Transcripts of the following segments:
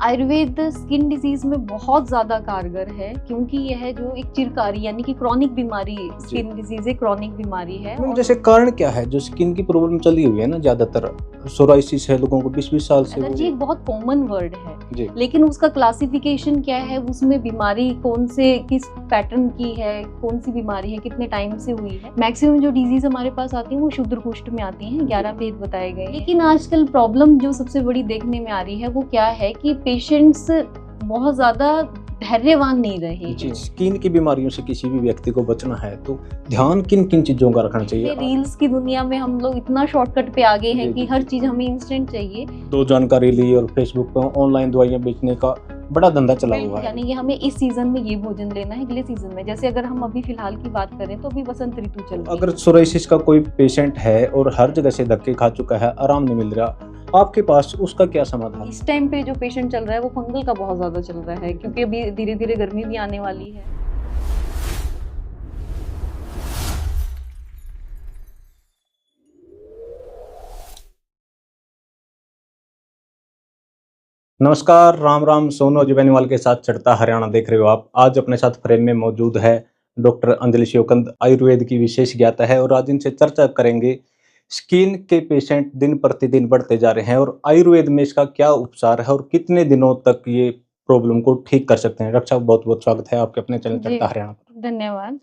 Ayurveda skin disease में बहुत ज्यादा कारगर है क्योंकि यह जो एक चिरकारी यानी कि क्रॉनिक बीमारी स्किन डिजीज एक क्रॉनिक बीमारी है। मैम जैसे कारण क्या है जो स्किन की प्रॉब्लम चली हुई है ना, ज्यादातर सोराइसिस है लोगों को 20-20 साल से। एलर्जी एक बहुत कॉमन वर्ड है जी। लेकिन उसका क्लासिफिकेशन क्या है, उसमें बीमारी कौन से किस पैटर्न की है, कौन सी बीमारी है, कितने टाइम से हुई है। मैक्सिमम जो डिजीज हमारे पास आती है वो शुद्र कुष्ठ में आती हैं, 11 भेद बताए गए। लेकिन आजकल प्रॉब्लम जो सबसे बड़ी देखने में आ रही है वो क्या है कि पेशेंट्स बहुत ज्यादा धैर्यवान नहीं रहे हैं। स्किन की बीमारियों से किसी भी व्यक्ति को बचना है तो ध्यान किन किन चीजों का रखना चाहिए। रील्स की दुनिया में हम लोग इतना शॉर्टकट पे आ गए हैं कि हर चीज हमें इंस्टेंट चाहिए। तो जानकारी ली और फेसबुक पर ऑनलाइन दवाइयां बेचने का बड़ा धंधा चला हुआ है। यानी कि हमें इस सीजन में ये भोजन लेना है, अगले सीजन में, जैसे अगर हम अभी फिलहाल की बात करें तो अभी बसंत ऋतु चल रही है। अगर सोराइसिस का कोई पेशेंट है और हर जगह से धक्के खा चुका है, आराम नहीं मिल रहा, आपके पास उसका क्या समाधान? इस टाइम पे जो पेशेंट चल रहा है वो फंगल का बहुत ज्यादा चल रहा है क्योंकि अभी धीरे धीरे गर्मी भी आने वाली है। नमस्कार, राम राम। सोनू बेनीवाल के साथ चढ़ता हरियाणा देख रहे हो आप। आज अपने साथ फ्रेम में मौजूद है डॉक्टर अंजलि शिवकंद, आयुर्वेद की विशेष ज्ञाता है और आज इनसे चर्चा करेंगे। स्किन के पेशेंट दिन प्रतिदिन बढ़ते जा रहे हैं और आयुर्वेद में इसका क्या उपचार है और कितने दिनों तक ये प्रॉब्लम को ठीक कर सकते हैं। डॉक्टर साहब, बहुत बहुत स्वागत है आपके अपने चैनल चढ़ता हरियाणा पर। धन्यवाद।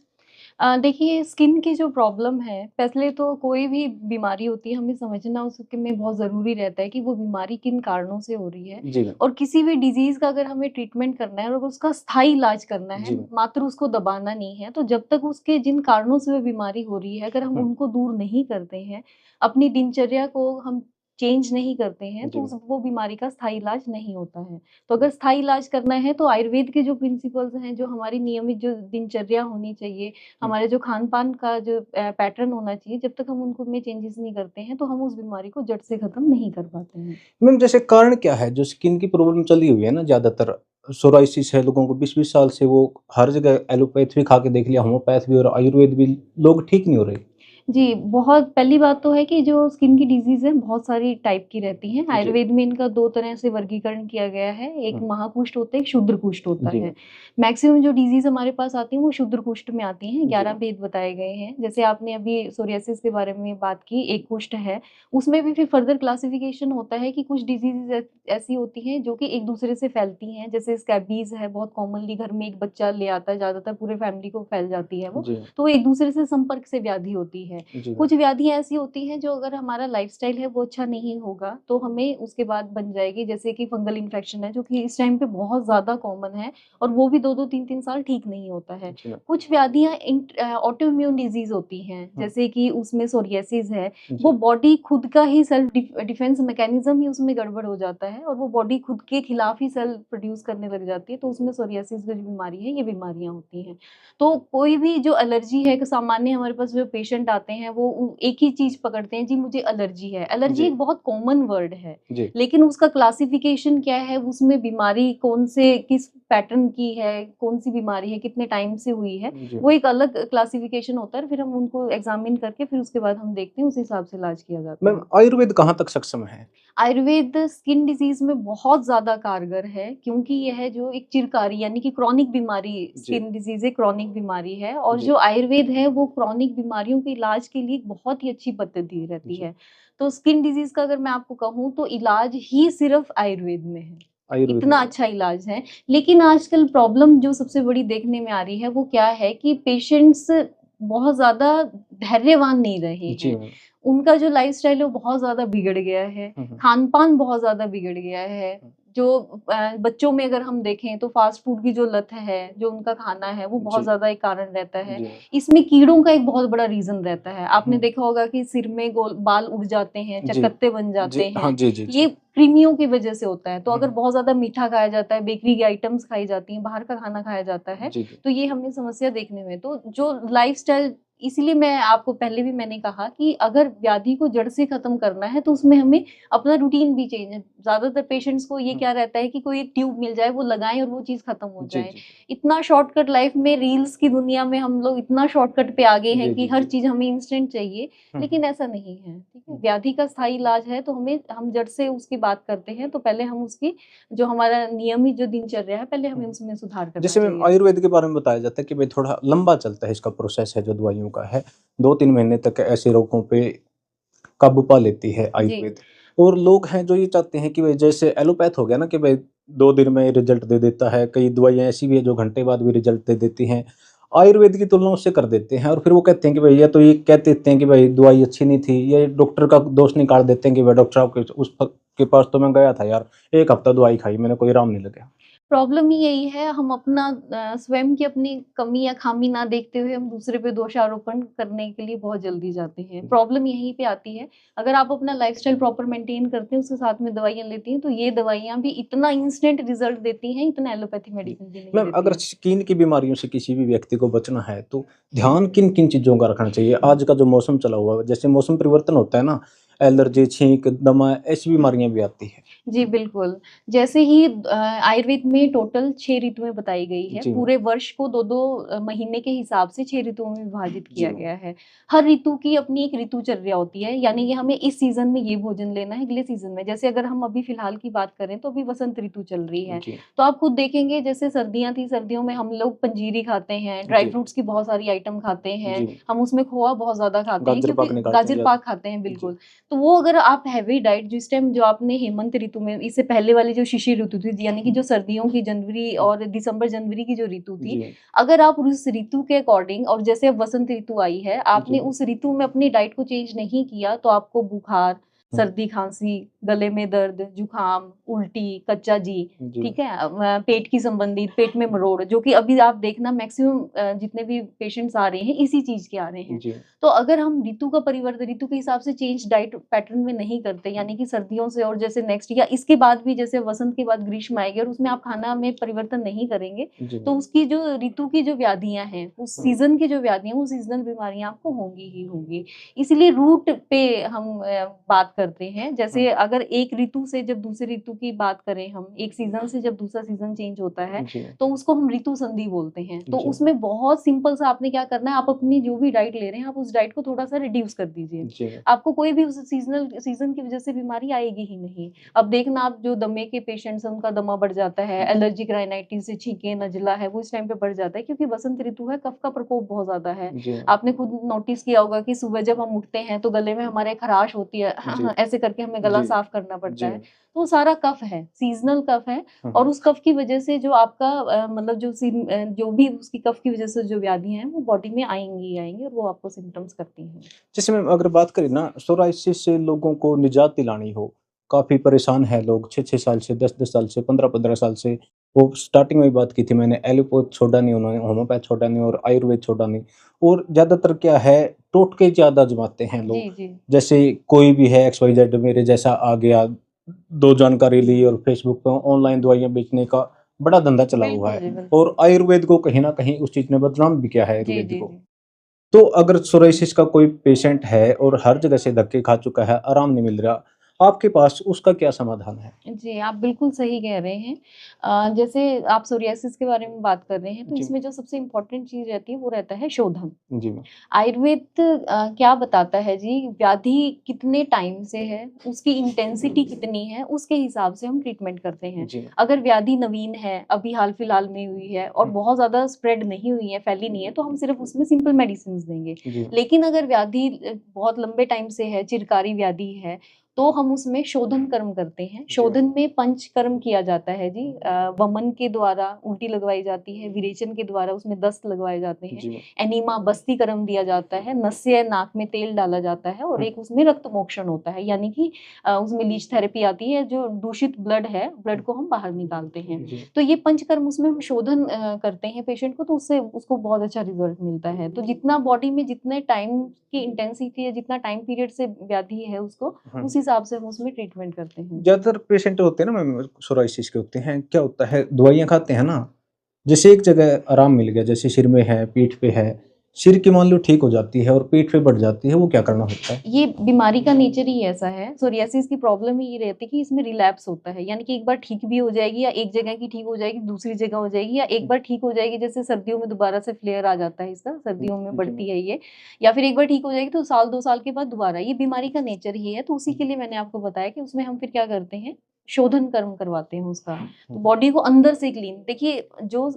देखिए, स्किन की जो प्रॉब्लम है, पहले तो कोई भी बीमारी होती है हमें समझना उसके में बहुत ज़रूरी रहता है कि वो बीमारी किन कारणों से हो रही है। जी और किसी भी डिजीज़ का अगर हमें ट्रीटमेंट करना है और उसका स्थायी इलाज करना है, मात्र उसको दबाना नहीं है, तो जब तक उसके जिन कारणों से वो बीमारी हो रही है, अगर हम उनको दूर नहीं करते हैं, अपनी दिनचर्या को हम चेंज नहीं करते हैं, तो वो बीमारी का स्थायी इलाज नहीं होता है। तो अगर स्थायी इलाज करना है तो आयुर्वेद के जो प्रिंसिपल्स हैं, जो हमारी नियमित जो दिनचर्या होनी चाहिए, हमारे जो खान-पान का जो पैटर्न होना चाहिए, जब तक हम उनको में चेंजेस नहीं करते हैं, तो हम उस बीमारी को जड़ से खत्म नहीं कर पाते हैं। मैम जैसे कारण क्या है जो स्किन की प्रॉब्लम चली हुई है ना, ज्यादातर सोराइसिस है लोगों को 20-20 साल से, वो हर जगह एलोपैथ भी खा के देख लिया, होम्योपैथ भी और आयुर्वेद भी, लोग ठीक नहीं हो रहे। जी, बहुत पहली बात तो है कि जो स्किन की डिज़ीज़ है बहुत सारी टाइप की रहती हैं। आयुर्वेद में इनका 2 तरह से वर्गीकरण किया गया है, एक महाकुष्ठ होता है, एक शूद्र कुष्ठ होता है। मैक्सिमम जो डिज़ीज़ हमारे पास आती हैं वो शूद्र कुष्ठ में आती हैं, 11 भेद बताए गए हैं। जैसे आपने अभी सोरियासिस के बारे में बात की, एक कुष्ठ है, उसमें भी फिर फर्दर क्लासिफिकेशन होता है कि कुछ डिज़ीज़ेज़ ऐसी होती हैं जो कि एक-दूसरे से फैलती हैं, जैसे स्कैबीज़ है, बहुत कॉमनली घर में एक बच्चा ले आता है, ज़्यादातर पूरे फैमिली को फैल जाती है वो, तो एक-दूसरे से संपर्क से व्याधि होती है। कुछ व्याधियाँ ऐसी होती हैं जो अगर हमारा लाइफ़स्टाइल है वो अच्छा नहीं होगा तो हमें उसके बाद बन जाएगी, जैसे कि फंगल इन्फेक्शन है जो कि इस टाइम पे बहुत ज़्यादा कॉमन है और वो भी 2-2 3-3 साल ठीक नहीं होता है। कुछ व्याधियाँ ऑटो इम्यून डिज़ीज़ होती हैं, जैसे कि उसमें सोरियासिस है, वो बॉडी खुद का ही सेल्फ डिफेंस मैकेनिज़्म ही उसमें गड़बड़ हो जाता है और वो बॉडी खुद के खिलाफ ही सेल प्रोड्यूस करने लग जाती है, तो उसमें सोरियासिस की जो बीमारी है, ये बीमारियाँ होती हैं। तो कोई भी जो एलर्जी है, सामान्य हमारे पास जो पेशेंट आते हैं वो एक ही चीज़ पकड़ते हैं, जी मुझे एलर्जी है। एलर्जी एक बहुत कॉमन वर्ड है, लेकिन उसका क्लासिफिकेशन क्या है, उसमें बीमारी कौन से किस पैटर्न की है, कौन सी बीमारी है, कितने टाइम से हुई है, वो एक अलग क्लासिफिकेशन होता है। फिर हम उनको एग्जामिन करके फिर उसके बाद हम देखते हैं, उस हिसाब से इलाज किया जाता है। मैम आयुर्वेद कहाँ तक सक्षम है? आयुर्वेद स्किन डिजीज में बहुत ज़्यादा कारगर है क्योंकि यह जो एक चिरकारी यानी कि क्रॉनिक बीमारी स्किन डिजीज एक क्रॉनिक बीमारी है और जो आयुर्वेद है वो क्रॉनिक बीमारियों के इलाज के लिए बहुत ही अच्छी पद्धति रहती है। तो स्किन डिजीज का अगर मैं आपको कहूँ तो इलाज ही सिर्फ आयुर्वेद में है, इतना अच्छा इलाज है। लेकिन आजकल प्रॉब्लम जो सबसे बड़ी देखने में आ रही है वो क्या है कि पेशेंट्स बहुत ज़्यादा धैर्यवान नहीं रहे हैं। उनका जो लाइफ़स्टाइल है वो बहुत ज़्यादा बिगड़ गया है, खान-पान बहुत ज़्यादा बिगड़ गया है। जो बच्चों में अगर हम देखें तो फ़ास्ट फ़ूड की जो लत है, जो उनका खाना है वो बहुत ज़्यादा एक कारण रहता है। इसमें कीड़ों का एक बहुत बड़ा रीज़न रहता है। आपने देखा होगा कि सिर में गोल बाल उग जाते हैं, चकत्ते बन जाते हैं। ये कृमियों की वजह से होता है। तो अगर बहुत ज़्यादा मीठा खाया जाता है, बेकरी की आइटम्स खाई जाती हैं, बाहर का खाना खाया जाता है, तो ये हमें समस्या देखने में। तो जो लाइफ़स्टाइल इसीलिए मैं आपको पहले भी मैंने कहा कि अगर व्याधि को जड़ से खत्म करना है तो उसमें हमें अपना रूटीन भी चेंज है। ज्यादातर पेशेंट्स को ये क्या रहता है कि कोई एक ट्यूब मिल जाए, वो लगाएं और वो चीज खत्म हो जी जाए। जी इतना शॉर्टकट लाइफ में, रील्स की दुनिया में हम लोग इतना शॉर्टकट पे आ गए हैं जी कि जी हर जी। चीज हमें इंस्टेंट चाहिए, लेकिन ऐसा नहीं है। ठीक है, व्याधि का स्थायी इलाज है तो हम जड़ से उसकी बात करते हैं, तो पहले हम उसकी जो हमारा नियमित जो दिनचर्या है, पहले हमें उसमें सुधार करना जैसे मैम चाहिए। आयुर्वेद के बारे में बताया जाता है कि भाई थोड़ा लंबा चलता है इसका प्रोसेस है जो दवाइयों का है, 2-3 महीने तक ऐसे रोगों पे काबू पा लेती है जी। आयुर्वेद। और लोग हैं जो ये चाहते हैं कि भाई जैसे एलोपैथ हो गया ना कि भाई 2 दिन में रिज़ल्ट दे देता है, कई दवाइयाँ ऐसी भी है जो घंटे बाद भी रिज़ल्ट दे देती हैं। आयुर्वेद की तुलना उससे कर देते हैं और फिर वो कहते हैं कि भाई या तो ये कह देते हैं कि भाई दवाई अच्छी नहीं थी, या डॉक्टर का दोष निकाल देते हैं कि भाई डॉक्टर साहब के पास तो मैं गया था यार, 1 हफ्ता दवाई खाई मैंने, कोई आराम नहीं लगा। प्रॉब्लम ही यही है, हम अपना स्वयं की अपनी कमी या खामी ना देखते हुए हम दूसरे पे दोषारोपण करने के लिए बहुत जल्दी जाते हैं। प्रॉब्लम यहीं पे आती है, अगर आप अपना लाइफ़स्टाइल प्रॉपर मेंटेन करते हैं, उसके साथ में दवाइयाँ लेती हैं, तो ये दवाइयाँ भी इतना इंस्टेंट रिज़ल्ट देती हैं, इतना एलोपैथी जी। मेडिसिन भी नहीं मैम देती अगर हैं। स्किन की बीमारियों से किसी भी व्यक्ति को बचना है तो ध्यान किन-किन चीज़ों का रखना चाहिए? आज का जो मौसम चला हुआ है, जैसे मौसम परिवर्तन होता है ना, एलर्जी, छींक, दमा ऐसी बीमारियाँ भी आती हैं। जी, बिल्कुल। जैसे ही आयुर्वेद में टोटल 6 ऋतुएँ बताई गई है। जी मैम। पूरे वर्ष को 2-2 महीने के हिसाब से 6 ऋतुओं में विभाजित जी किया मैम। गया है। हर ऋतु की अपनी एक ऋतुचर्या होती है, यानी कि हमें इस सीज़न में ये भोजन लेना है, अगले सीज़न में। जैसे अगर हम अभी फ़िलहाल की बात करें तो अभी वसंत ऋतु चल रही है। जी। तो आप खुद देखेंगे, जैसे सर्दियाँ थी, सर्दियों में हम लोग पंजीरी खाते हैं, ड्राई जी। फ्रूट्स की बहुत सारी आइटम खाते हैं। जी। हम उसमें खोआ बहुत ज़्यादा खाते हैं गाजर क्योंकि पाक निकालते हैं गाजर ज़्यादा। पाक खाते हैं, जी। बिल्कुल। तो वो अगर आप हैवी डाइट जिस टाइम जो आपने हेमंत ऋतु में, इससे पहले वाली जो शिशिर ऋतु थी, यानी कि जो सर्दियों की जनवरी और दिसंबर जनवरी की जो ऋतु थी, जी। अगर आप उस ऋतु के अकॉर्डिंग, और जैसे अब वसंत ऋतु आई है, आपने जी। उस ऋतु में अपनी डाइट को चेंज नहीं किया तो आपको बुखार, हुँ। सर्दी, खांसी, गले में दर्द, जुकाम, उल्टी, कच्चा जी, जी। ठीक है, पेट की संबंधित, पेट में मरोड़, जो कि अभी आप देखना मैक्सिमम जितने भी पेशेंट्स आ रहे हैं इसी चीज के आ रहे हैं। जी। तो अगर हम ऋतु का परिवर्तन, ऋतु के हिसाब से चेंज डाइट पैटर्न में नहीं करते, यानी कि सर्दियों से और जैसे नेक्स्ट या इसके बाद भी, जैसे वसंत के बाद ग्रीष्म आएगी और उसमें आप खाना में परिवर्तन नहीं करेंगे, जी तो मैम। उसकी जो ऋतु की जो व्याधियां हैं, उस हुँ। सीजन की जो व्याधियां, वो सीजनल बीमारियां आपको होंगी ही होंगी। इसीलिए रूट पे हम बात करते हैं। हुँ। जैसे अगर एक ऋतु से जब दूसरी ऋतु की बात करें, हम एक सीजन से जब दूसरा सीजन चेंज होता है, जी। तो उसको हम ऋतु संधि बोलते हैं। तो जी। उसमें बहुत सिंपल सा आपने क्या करना है, आप अपनी जो भी डाइट ले रहे हैं, आप उस डाइट को थोड़ा-सा रिड्यूस कर दीजिए। जी मैम। आपको कोई भी उस सीज़न की वज़ह से बीमारी आएगी ही नहीं। अब देखना, आप जो दमे के पेशेंट्स हैं, उनका दमा बढ़ जाता है, एलर्जिक राइनाइटिस से छींकें, नज़ला है, वो इस टाइम पे बढ़ जाता है क्योंकि बसंत ऋतु है, कफ का प्रकोप बहुत ज़्यादा है। जी मैम। आपने खुद नोटिस किया होगा कि सुबह जब हम उठते हैं, तो गले में हमारे खराश होती है, जी। ऐसे करके हमें गला जी। साफ करना पड़ता जी है। मैम। तो वो सारा कफ है, सीज़नल कफ है। हुँ, और हुँ। उस कफ की वजह से जो आपका मतलब जो भी उसकी कफ की वजह से जो व्याधियाँ हैं, वो बॉडी में आएँगी ही आएँगी और वो आपको सिम्पटम्स करती हैं। जैसे मैम अगर बात करें ना सोराइसिस से लोगों को निजात दिलानी हो, काफ़ी परेशान हैं लोग 6-6 साल से, 10-10 साल से, 15-15 साल से। वो स्टार्टिंग में भी बात की थी मैंने, एलोपैथ छोड़ा नहीं उन्होंने, होम्योपैथ छोड़ा नहीं और आयुर्वेद छोड़ा नहीं। और ज़्यादातर क्या है, टोटके ज़्यादा आज़माते हैं जी, लोग। जी। जैसे कोई भी है XYZ मेरे जैसा आ गया, 2 जानकारी ली और फेसबुक पे ऑनलाइन दवाइयाँ बेचने का बड़ा धंधा चला हुआ बिल्कुल है। जी, बिल्कुल। और आयुर्वेद को कहीं न कहीं उस चीज़ ने बदनाम भी किया है जी, आयुर्वेद जी, को। जी। तो अगर सोराइसिस का कोई पेशेंट है और हर जगह से धक्के खा चुका है, आराम नहीं मिल रहा, आपके पास उसका क्या समाधान है? जी, आप बिल्कुल सही कह रहे हैं। जैसे आप सोरियासिस के बारे में बात कर रहे हैं, तो जी, इसमें जो सबसे इम्पोर्टेंट चीज़ रहती है, वो रहता है शोधन। जी मैम। आयुर्वेद क्या बताता है जी, व्याधि कितने टाइम से है, उसकी इंटेंसिटी कितनी है, उसके हिसाब से हम ट्रीटमेंट करते हैं। जी मैम। अगर व्याधि नवीन है, अभी हाल-फिलहाल में हुई है और हुँ, बहुत ज़्यादा स्प्रेड नहीं हुई है, फैली नहीं है, तो हम सिर्फ़ उसमें सिंपल मेडिसिन्स देंगे। जी, लेकिन अगर व्याधि बहुत लंबे टाइम से है, चिरकारी व्याधि है, तो हम उसमें शोधन कर्म करते हैं। जी मैम। शोधन में पंचकर्म किया जाता है जी। वमन के द्वारा उल्टी लगवाई जाती है, विरेचन के द्वारा उसमें दस्त लगवाए जाते हैं, जी मैम। एनीमा बस्तीकरण दिया जाता है, नस्य नाक में तेल डाला जाता है और हुँ, एक उसमें रक्त मोक्षण होता है, यानी कि उसमें लीच थेरेपी आती है, जो दूषित ब्लड है, ब्लड हुँ, को हम बाहर निकालते हैं। जी, तो ये पंचकर्म, उसमें हम शोधन करते हैं पेशेंट को, तो उससे उसको बहुत अच्छा रिज़ल्ट मिलता है। तो जितना बॉडी में जितने टाइम की इंटेंसिटी है, जितना टाइम पीरियड से व्याधि है उसको, हाँ। उस हिसाब से हम उसमें ट्रीटमेंट करते हैं। ज़्यादातर पेशेंट होते हैं ना मैम सोराइसिस के होते हैं, क्या होता है दवाइयाँ खाते हैं ना, जैसे एक जगह आराम मिल गया, जैसे सिर में है, पीठ पे है, सिर की मान लो ठीक हो जाती है और पीठ पे बढ़ जाती है, वो क्या करना होता है? ये बीमारी का नेचर ही ऐसा है। सोरियासिस की प्रॉब्लम ही ये रहती है कि इसमें रिलैप्स होता है, यानी कि एक बार ठीक भी हो जाएगी या एक जगह की ठीक हो जाएगी, दूसरी जगह हो जाएगी, या एक बार ठीक हो जाएगी, जैसे सर्दियों में दोबारा से फ्लेयर आ जाता है इसका, सर्दियों में बढ़ती है ये, या फिर एक बार ठीक हो जाएगी तो साल 2 साल के बाद दोबारा। ये बीमारी का नेचर ही है। तो उसी के लिए मैंने आपको बताया कि उसमें हम फिर क्या करते हैं, शोधन कर्म करवाते हैं उसका। तो बॉडी को अंदर से क्लीन, देखिए जो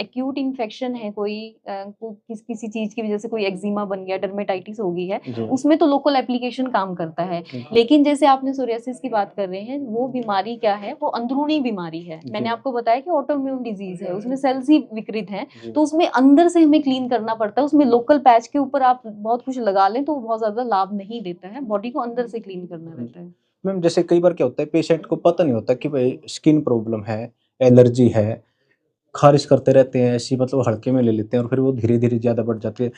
एक्यूट इन्फेक्शन है, कोई किसी चीज की वजह से कोई एक्जिमा बन गया, डर्मेटाइटिस हो गई है, उसमें तो लोकल एप्लीकेशन काम करता है। लेकिन जैसे आपने सोरियासिस की बात कर रहे हैं, वो बीमारी क्या है, वो अंदरूनी बीमारी है। मैंने आपको बताया कि ऑटोइम्यून डिजीज है, उसमें सेल्स ही विकृत हैं, तो उसमें अंदर से हमें क्लीन करना पड़ता है। उसमें लोकल पैच के ऊपर आप बहुत कुछ लगा लें तो वो बहुत ज्यादा लाभ नहीं देता है, बॉडी को अंदर से क्लीन करना रहता है। मैम जैसे कई बार क्या होता है, पेशेंट को पता नहीं होता कि भाई स्किन प्रॉब्लम है, एलर्जी है, खारिश करते रहते हैं ऐसी, मतलब हल्के में ले लेते हैं और फिर वो धीरे धीरे ज्यादा बढ़ जाती है।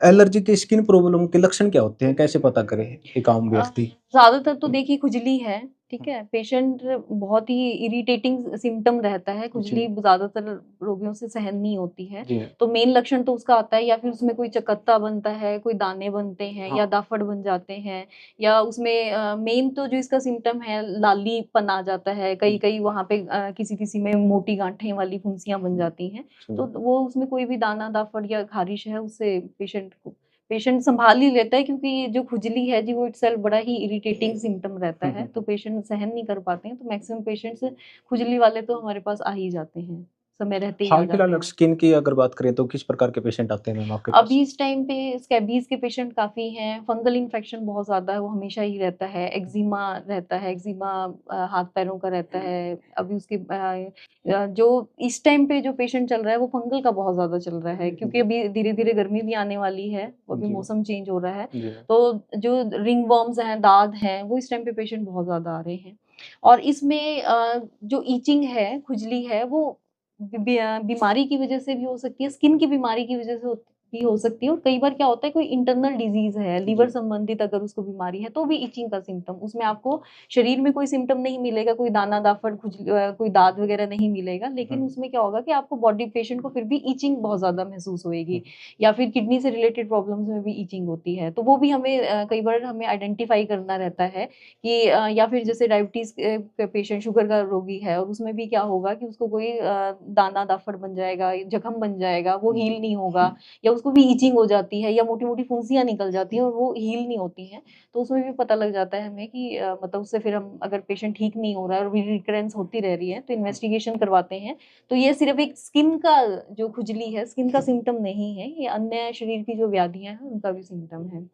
एलर्जी के स्किन प्रॉब्लम के लक्षण क्या होते हैं, कैसे पता करे एक आम व्यक्ति? ज़्यादातर तो देखिए खुजली है, ठीक है? पेशेंट बहुत ही इरिटेटिंग सिम्पटम रहता है, खुजली ज़्यादातर रोगियों से सहन नहीं होती है। तो मेन लक्षण तो उसका आता है, या फिर उसमें कोई चकत्ता बनता है, कोई दाने बनते हैं, या दाफड़ बन जाते हैं, या उसमें मेन तो जो इसका सिम्पटम है, लालीपन आ जाता है, कई-कई वहाँ पे किसी-किसी में मोटी गाँठें वाली फुंसियाँ बन जाती हैं। तो वो उसमें कोई भी दाना, दाफड़ या ख़ारिश है, उससे पेशेंट सँभाल ही लेता है, क्योंकि ये जो खुजली है जी, वो इटसेल्फ बड़ा ही इरिटेटिंग सिम्पटम रहता है, तो पेशेंट सहन नहीं कर पाते हैं, तो मैक्सिमम पेशेंट्स खुजली वाले तो हमारे पास आ ही जाते हैं, समय रहते ही आ हाल जाते फिलहाल हैं। स्किन की अगर बात करें तो किस प्रकार के पेशेंट आते हैं मैम आपके पास? अभी इस टाइम पे स्कैबीज़ के पेशेंट काफ़ी हैं, फंगल इन्फेक्शन बहुत ज़्यादा है, वो हमेशा ही रहता है, एक्ज़िमा रहता है, एक्ज़िमा हाथ-पैरों का रहता है। अभी उसके जो इस टाइम पे जो पेशेंट चल रहा है, वो फंगल का बहुत ज़्यादा चल रहा है, क्योंकि अभी धीरे-धीरे गर्मी भी आने वाली है, अभी मौसम चेंज हो रहा है, तो जो रिंगवर्म्स हैं, दाद हैं, वो इस टाइम पे पेशेंट बहुत ज़्यादा आ रहे हैं। और इसमें जो इचिंग है, खुजली है, वो बीमारी की वजह से भी हो सकती है, स्किन की बीमारी की वजह से भी हो सकती है, और कई बार क्या होता है, कोई इंटरनल डिजीज है, लीवर संबंधित अगर उसको बीमारी है, तो भी इचिंग का सिम्पटम, उसमें आपको शरीर में कोई सिम्पटम नहीं मिलेगा, कोई दाना दाफड़ कोई दाद वगैरह नहीं मिलेगा, लेकिन उसमें क्या होगा कि आपको बॉडी पेशेंट को फिर भी इचिंग बहुत ज्यादा महसूस होएगी, या फिर किडनी से रिलेटेड प्रॉब्लम्स में भी इचिंग होती है, तो वो भी हमें कई बार हमें आइडेंटिफाई करना रहता है कि या फिर जैसे डायबिटीज के पेशेंट, शुगर का रोगी है, और उसमें भी क्या होगा कि उसको कोई दाना दाफड़ बन जाएगा, जख्म बन जाएगा, वो हील नहीं होगा, या उसको भी ईचिंग हो जाती है, या मोटी-मोटी फुंसियाँ निकल जाती हैं और वो हील नहीं होती हैं। तो उसमें भी पता लग जाता है हमें कि मतलब उससे फिर हम, अगर पेशेंट ठीक नहीं हो रहा है और रिकरेंस होती रह रही है, तो इन्वेस्टिगेशन करवाते हैं। तो ये सिर्फ़ एक स्किन का जो खुजली है, स्किन का सिम्पटम नहीं है, ये अन्य शरीर की जो व्याधियाँ हैं, उनका भी सिम्पटम है।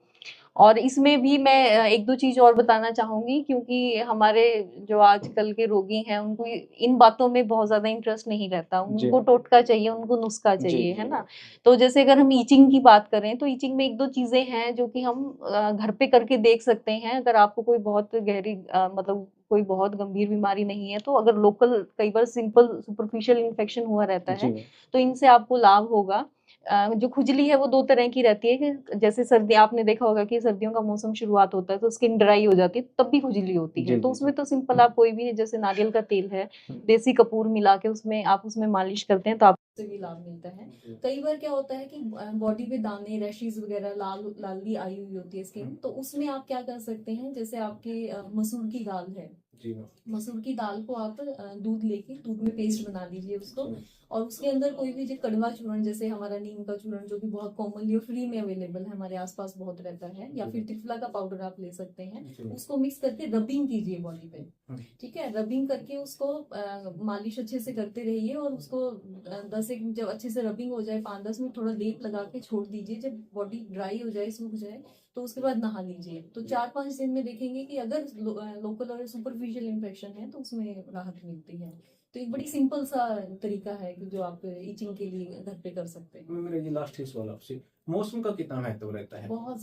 और इसमें भी मैं 1-2 चीज़ और बताना चाहूँगी, क्योंकि हमारे जो आजकल के रोगी हैं, उनको इन बातों में बहुत ज़्यादा इंटरेस्ट नहीं रहता। उनको टोटका चाहिए, उनको नुस्खा चाहिए, है ना? तो जैसे अगर हम ईचिंग की बात करें, तो ईचिंग में 1-2 चीज़ें हैं जो कि हम घर पे करके देख सकते हैं। अगर आपको कोई बहुत गहरी मतलब कोई बहुत गंभीर बीमारी नहीं है, तो अगर लोकल कई बार सिंपल सुपरफिशियल इन्फेक्शन हुआ रहता है, तो इनसे आपको लाभ होगा। जो खुजली है वो 2 तरह की रहती है, कि जैसे सर्दी, आपने देखा होगा कि सर्दियों का मौसम शुरुआत होता है तो स्किन ड्राई हो जाती है, तब भी खुजली होती है। तो उसमें तो सिंपल आप कोई भी, जैसे नारियल का तेल है, देसी कपूर मिला के उसमें आप उसमें मालिश करते हैं, तो आपको उससे भी लाभ मिलता है। कई बार क्या होता है कि बॉडी पे दाने, रैशेज़ वगैरह, लाली आई हुई होती है स्किन, तो उसमें आप क्या कर सकते हैं, जैसे आपके मसूर की दाल है, मसूर की दाल को आप दूध लेके दूध में पेस्ट बना लीजिए उसको, और उसके अंदर कोई भी जो कड़वा चूर्ण, जैसे हमारा नीम का चूर्ण जो कि बहुत कॉमनली और फ्री में अवेलेबल है, हमारे आसपास बहुत रहता है, या फिर त्रिफला का पाउडर आप ले सकते हैं, उसको मिक्स करके रबिंग कीजिए बॉडी पे, ठीक है? रबिंग करके उसको मालिश अच्छे से करते रहिए, और उसको 10 एक, जब अच्छे से रबिंग हो जाए, 5-10 मिनट थोड़ा लेप लगा के छोड़ दीजिए, जब बॉडी ड्राई हो जाए, सूख जाए, तो उसके बाद नहा लीजिए। तो 4-5 दिन में देखेंगे कि अगर लोकल और सुपरफिशियल इन्फेक्शन है, तो उसमें राहत मिलती है। तो एक बड़ी सिंपल सा तरीका है कि जो आप इचिंग के लिए घर पे कर सकते हैं। मेरा ये लास्ट ही सवाल आपसे, मौसम का कितना महत्व रहता है? बहुत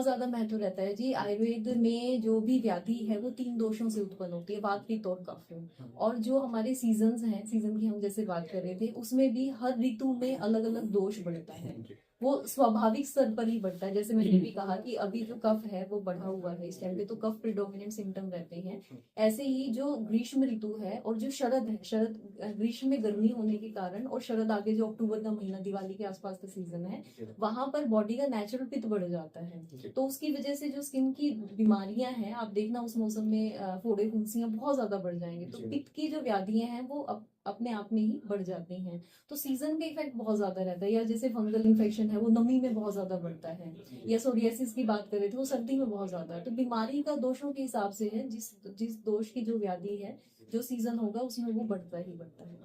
ज्यादा महत्व रहता है जी। आयुर्वेद में जो भी व्याधि है, वो 3 दोषों से उत्पन्न होती है, वात, पित्त और कफ। और जो हमारे सीजन्स हैं, सीजन की हम जैसे बात कर रहे थे, उसमें भी हर ऋतु में अलग अलग दोष बढ़ता है। वो स्वाभाविक स्तर पर ही बढ़ता है। जैसे मैंने भी कहा कि अभी जो कफ है वो बढ़ा हुआ है इस टाइम पे, तो कफ प्रिडोमिनेंट सिम्टम रहते हैं। ऐसे ही जो ग्रीष्म ऋतु है और जो शरद है, शरद ग्रीष्म में गर्मी होने के कारण और शरद आगे जो अक्टूबर का महीना दिवाली के आसपास का सीजन है, वहां पर बॉडी का नेचुरल पित्त बढ़ जाता है। तो उसकी वजह से जो स्किन की बीमारियां हैं, आप देखना उस मौसम में फोड़े फुंसियां बहुत ज्यादा बढ़ जाएंगे। तो पित्त की जो व्याधियां हैं वो अपने आप में ही बढ़ जाती हैं। तो सीजन का इफेक्ट बहुत ज्यादा रहता है। या जैसे फंगल इन्फेक्शन है वो नमी में बहुत ज्यादा बढ़ता है, या सोरियासिस की बात करें तो वो सर्दी में बहुत ज्यादा है। तो बीमारी का दोषों के हिसाब से है, जिस दोष की जो व्याधि है, जो सीजन होगा उसमें वो बढ़ता ही बढ़ता है।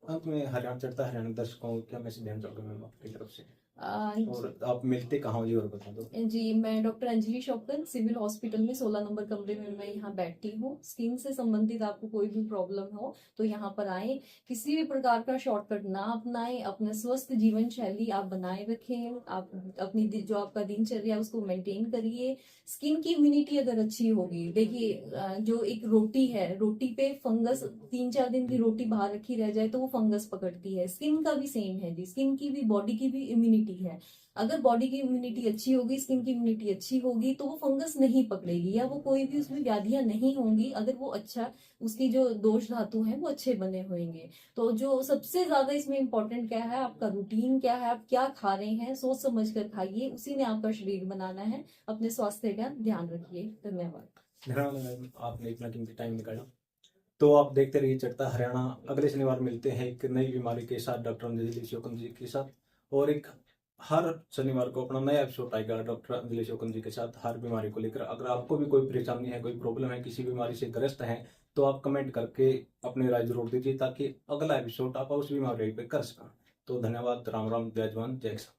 अंत में हरियाणा चढ़ता हरियाणा दर्शकों को क्या मैसेज देना चाहोगे मैम आपकी तरफ से, आ, और आप मिलते कहाँ हो जी और बता दो। जी, मैं doctor Anjali Shaukat civil hospital में 16 नंबर कमरे में मैं यहाँ बैठती हूँ। स्किन से संबंधित आपको कोई भी प्रॉब्लम हो तो यहाँ पर आए। किसी भी प्रकार का शॉर्टकट ना अपनाएं, अपने स्वस्थ जीवन शैली आप बनाए रखें। आप अपनी जो आपका दिनचर्या है उसको मेंटेन करिए। स्किन की इम्यूनिटी अगर अच्छी होगी, देखिए जो एक रोटी है, रोटी पे फंगस 3-4 दिन की रोटी बाहर रखी रह जाए तो वो फंगस पकड़ती है। स्किन का भी सेम है जी, स्किन की भी बॉडी की भी इम्यूनिटी है। अगर बॉडी की इम्यूनिटी अच्छी होगी, स्किन की इम्यूनिटी अच्छी होगी, तो वो फंगस नहीं पकड़ेगी या वो कोई भी उसमें व्याधियां नहीं होंगी, अगर वो अच्छा उसकी जो दोष धातु हैं वो अच्छे बने होंगे। तो जो सबसे ज्यादा इसमें इम्पोर्टेंट क्या है, आपका रूटीन क्या है, आप क्या खा रहे हैं, सोच समझ कर खाइए, उसी ने आपका शरीर बनाना है। अपने स्वास्थ्य का ध्यान रखिए। धन्यवाद। धन्यवाद, आपने इतना कीमती टाइम निकाला। तो आप देखते रहिए चढ़ता हरियाणा। अगले शनिवार मिलते हैं एक नई बीमारी के साथ डॉक्टर अंजलि शौकत जी के साथ, और एक हर शनिवार को अपना नया एपिसोड आएगा डॉक्टर अंजलि शौकत जी के साथ हर बीमारी को लेकर। अगर आपको भी कोई परेशानी है, कोई प्रॉब्लम है, किसी बीमारी से ग्रस्त हैं, तो आप कमेंट करके अपनी राय जरूर दीजिए ताकि अगला एपिसोड आप उस बीमारी पे कर सकें। तो धन्यवाद, राम राम, जय जवान जय किसान।